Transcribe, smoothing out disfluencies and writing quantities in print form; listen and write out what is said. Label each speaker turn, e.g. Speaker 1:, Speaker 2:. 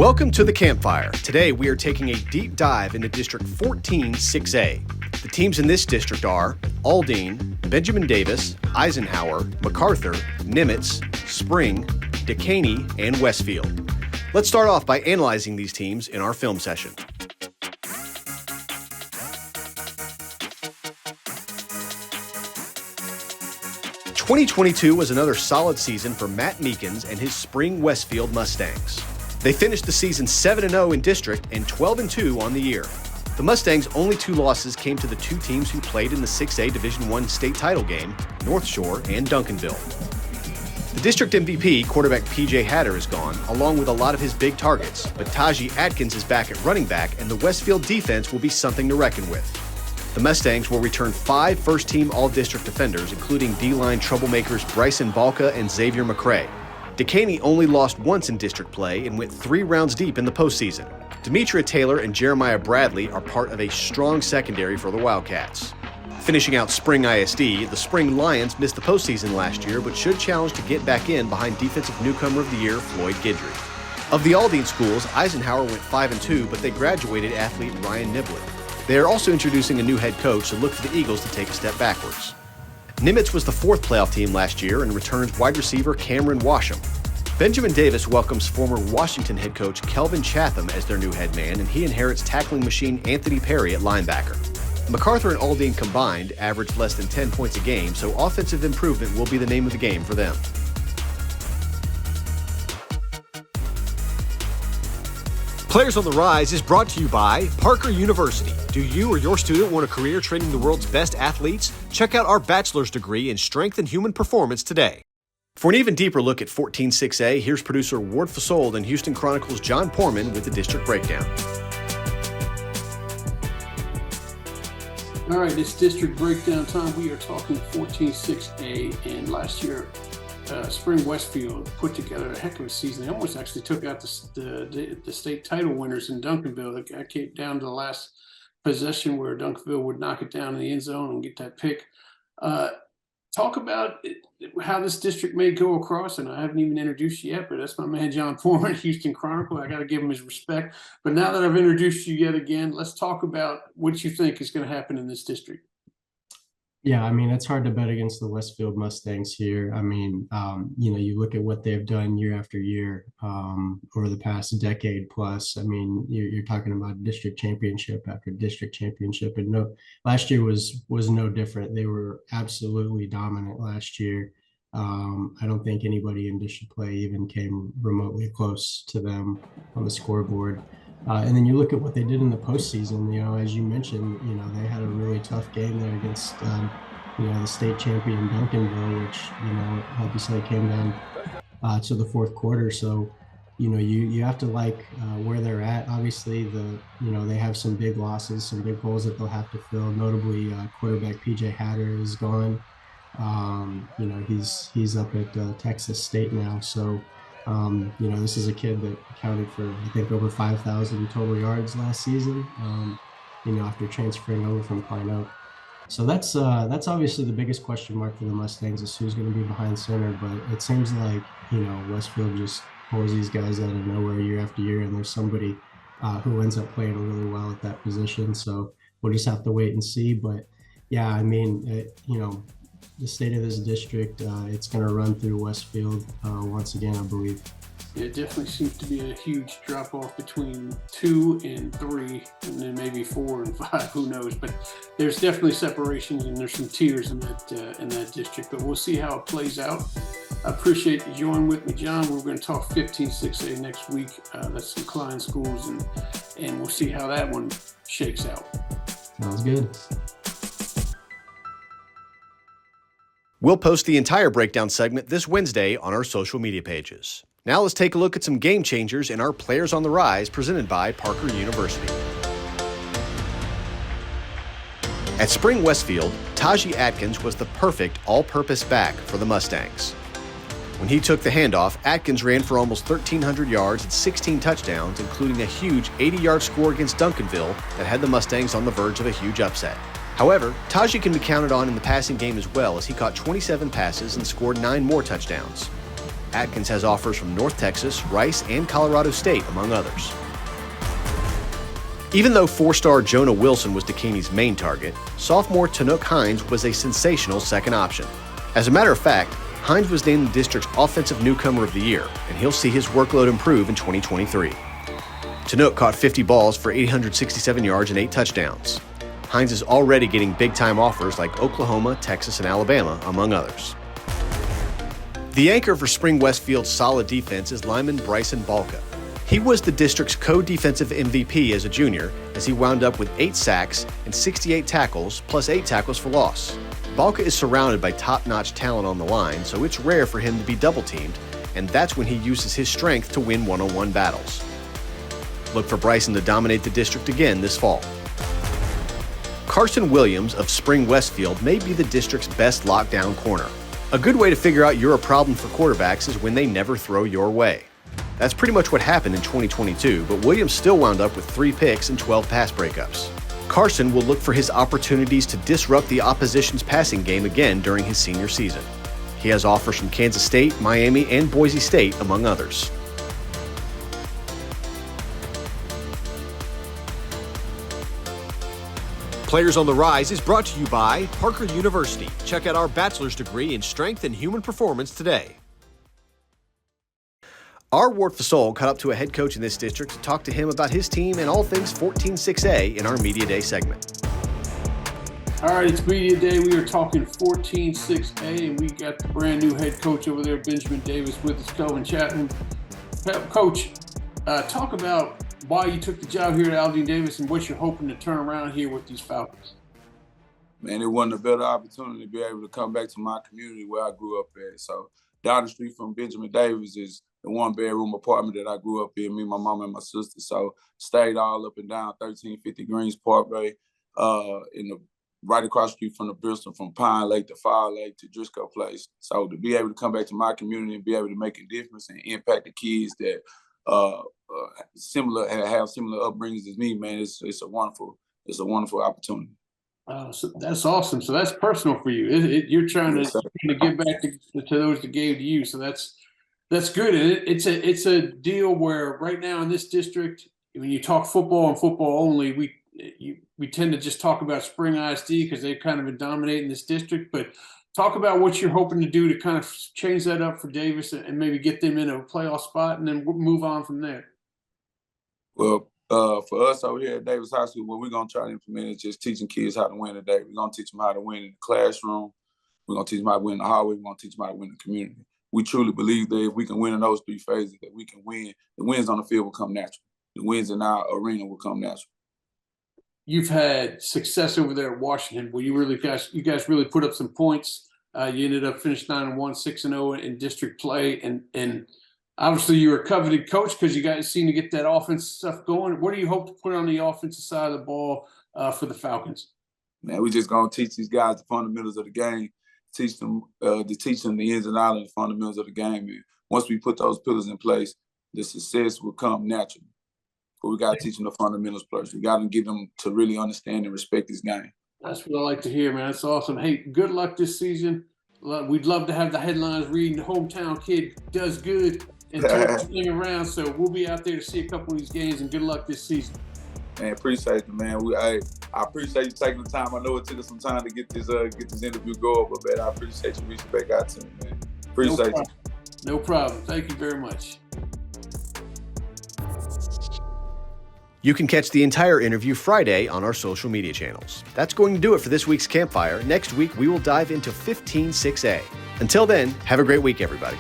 Speaker 1: Welcome to the Campfire. Today we are taking a deep dive into District 14 6A. The teams in this district are Aldine, Benjamin Davis, Eisenhower, MacArthur, Nimitz, Spring, Dekaney, and Westfield. Let's start off by analyzing these teams in our film session. "2022 was another solid season for Matt Meekins and his Spring Westfield Mustangs. They finished the season 7-0 in district and 12-2 on the year. The Mustangs' only two losses came to the two teams who played in the 6A Division I state title game, North Shore and Duncanville. The district MVP, quarterback PJ Hatter, is gone, along with a lot of his big targets, but Taji Atkins is back at running back, and the Westfield defense will be something to reckon with. The Mustangs will return 5 first-team all-district defenders, including D-line troublemakers Bryson Balka and Xavier McCray. Dekaney only lost once in district play and went 3 rounds deep in the postseason. Demetria Taylor and Jeremiah Bradley are part of a strong secondary for the Wildcats. Finishing out Spring ISD, the Spring Lions missed the postseason last year but should challenge to get back in behind Defensive Newcomer of the Year Floyd Guidry. Of the Aldine schools, Eisenhower went 5-2, but they graduated athlete Ryan Niblett. They are also introducing a new head coach, so look for the Eagles to take a step backwards. Nimitz was the 4th playoff team last year and returns wide receiver Cameron Washam. Benjamin Davis welcomes former Washington head coach Kelvin Chatham as their new head man, and he inherits tackling machine Anthony Perry at linebacker. MacArthur and Aldine combined averaged less than 10 points a game, so offensive improvement will be the name of the game for them. Players on the Rise is brought to you by Parker University. Do you or your student want a career training the world's best athletes? Check out our bachelor's degree in strength and human performance today. For an even deeper look at 14-6A, here's producer Ward Fasold and Houston Chronicle's John Porman with the district breakdown.
Speaker 2: All right, it's district breakdown time. We are talking 14-6A, and last year Spring Westfield put together a heck of a season. They almost actually took out the state title winners in Duncanville. They came down to the last possession where Duncanville would knock it down in the end zone and get that pick. Talk about how this district may go across, and I haven't even introduced you yet, but that's my man John Foreman, Houston Chronicle. I got to give him his respect. But now that I've introduced you yet again, let's talk about what you think is going to happen in this district.
Speaker 3: Yeah, I mean, it's hard to bet against the Westfield Mustangs here. I mean, you look at what they've done year after year over the past decade plus. I mean, you're talking about district championship after district championship, and last year was no different. They were absolutely dominant last year. I don't think anybody in district play even came remotely close to them on the scoreboard. And then you look at what they did in the postseason, as you mentioned, they had a really tough game there against, the state champion Duncanville, which, like you said, came down to the 4th quarter. So, you have to like where they're at. Obviously, they have some big losses, some big holes that they'll have to fill. Notably, quarterback PJ Hatter is gone. He's up at Texas State now. So, this is a kid that accounted for, I think, over 5,000 total yards last season, after transferring over from Pine Oak. So that's obviously the biggest question mark for the Mustangs is who's going to be behind center. But it seems like, Westfield just pulls these guys out of nowhere year after year, and there's somebody who ends up playing really well at that position. So we'll just have to wait and see. But, yeah, I mean, the state of this district, it's going to run through Westfield once again, I believe.
Speaker 2: It definitely seems to be a huge drop off between 2 and 3, and then maybe 4 and 5. Who knows? But there's definitely separations, and there's some tiers in that district. But we'll see how it plays out. I appreciate you joining with me, John. We're going to talk 15-6A next week. That's some Klein schools, and we'll see how that one shakes out.
Speaker 3: Sounds good.
Speaker 1: We'll post the entire breakdown segment this Wednesday on our social media pages. Now let's take a look at some game changers in our Players on the Rise presented by Parker University. At Spring Westfield, Taji Atkins was the perfect all-purpose back for the Mustangs. When he took the handoff, Atkins ran for almost 1,300 yards and 16 touchdowns, including a huge 80-yard score against Duncanville that had the Mustangs on the verge of a huge upset. However, Taji can be counted on in the passing game as well, as he caught 27 passes and scored 9 more touchdowns. Atkins has offers from North Texas, Rice, and Colorado State, among others. Even though four-star Jonah Wilson was Dakini's main target, sophomore Tanook Hines was a sensational second option. As a matter of fact, Hines was named the district's Offensive Newcomer of the Year, and he'll see his workload improve in 2023. Tanook caught 50 balls for 867 yards and 8 touchdowns. Hines is already getting big-time offers like Oklahoma, Texas, and Alabama, among others. The anchor for Spring Westfield's solid defense is lineman Bryson Balka. He was the district's co-defensive MVP as a junior, as he wound up with 8 sacks and 68 tackles, plus 8 tackles for loss. Balka is surrounded by top-notch talent on the line, so it's rare for him to be double-teamed, and that's when he uses his strength to win one-on-one battles. Look for Bryson to dominate the district again this fall. Carson Williams of Spring Westfield may be the district's best lockdown corner. A good way to figure out you're a problem for quarterbacks is when they never throw your way. That's pretty much what happened in 2022, but Williams still wound up with 3 picks and 12 pass breakups. Carson will look for his opportunities to disrupt the opposition's passing game again during his senior season. He has offers from Kansas State, Miami, and Boise State, among others. Players on the Rise is brought to you by Parker University. Check out our bachelor's degree in strength and human performance today. Our Ward Fasol caught up to a head coach in this district to talk to him about his team and all things 14-6A in our Media Day segment.
Speaker 2: All right, it's Media Day. We are talking 14-6A, and we got the brand new head coach over there, Benjamin Davis, with us, Kelvin Chapman. Coach, talk about why you took the job here at Aldine Davis and what you're hoping to turn around here with these Falcons.
Speaker 4: Man, it wasn't a better opportunity to be able to come back to my community where I grew up at. So down the street from Benjamin Davis is the 1-bedroom apartment that I grew up in, me, my mom, and my sister. So stayed all up and down 1350 Greens Parkway, right across the street from the Bristol, from Pine Lake to Fire Lake to Driscoll Place. So to be able to come back to my community and be able to make a difference and impact the kids that have similar upbringings as me, man, it's a wonderful opportunity.
Speaker 2: So that's awesome. So that's personal for you. You're trying to give back to those that gave to you. So that's good. And it's a deal where right now in this district, when you talk football and football only, we tend to just talk about Spring ISD because they've kind of been dominating this district. But talk about what you're hoping to do to kind of change that up for Davis and maybe get them in a playoff spot and then move on from there.
Speaker 4: Well, for us over here at Davis High School, what we're going to try to implement is just teaching kids how to win today. We're going to teach them how to win in the classroom. We're going to teach them how to win in the hallway. We're going to teach them how to win in the community. We truly believe that if we can win in those 3 phases, that we can win. The wins on the field will come natural. The wins in our arena will come natural.
Speaker 2: You've had success over there at Washington. Well, you guys really put up some points. You ended up finishing 9-1, 6-0 in district play, and obviously you're a coveted coach because you guys seem to get that offense stuff going. What do you hope to put on the offensive side of the ball for the Falcons?
Speaker 4: Man, we're just gonna teach these guys the fundamentals of the game. Teach them the ins and outs of the fundamentals of the game. And once we put those pillars in place, the success will come naturally. But we got to teach them the fundamentals first. We got to get them to really understand and respect this game.
Speaker 2: That's what I like to hear, man. That's awesome. Hey, good luck this season. We'd love to have the headlines reading the hometown kid does good and turns thing around. So we'll be out there to see a couple of these games, and good luck this season.
Speaker 4: Man, appreciate you, man. I appreciate you taking the time. I know it took us some time to get this interview going, but man, I appreciate you reaching back out to me, man. Appreciate you.
Speaker 2: No problem. Thank you very much.
Speaker 1: You can catch the entire interview Friday on our social media channels. That's going to do it for this week's Campfire. Next week, we will dive into 15-6A. Until then, have a great week, everybody.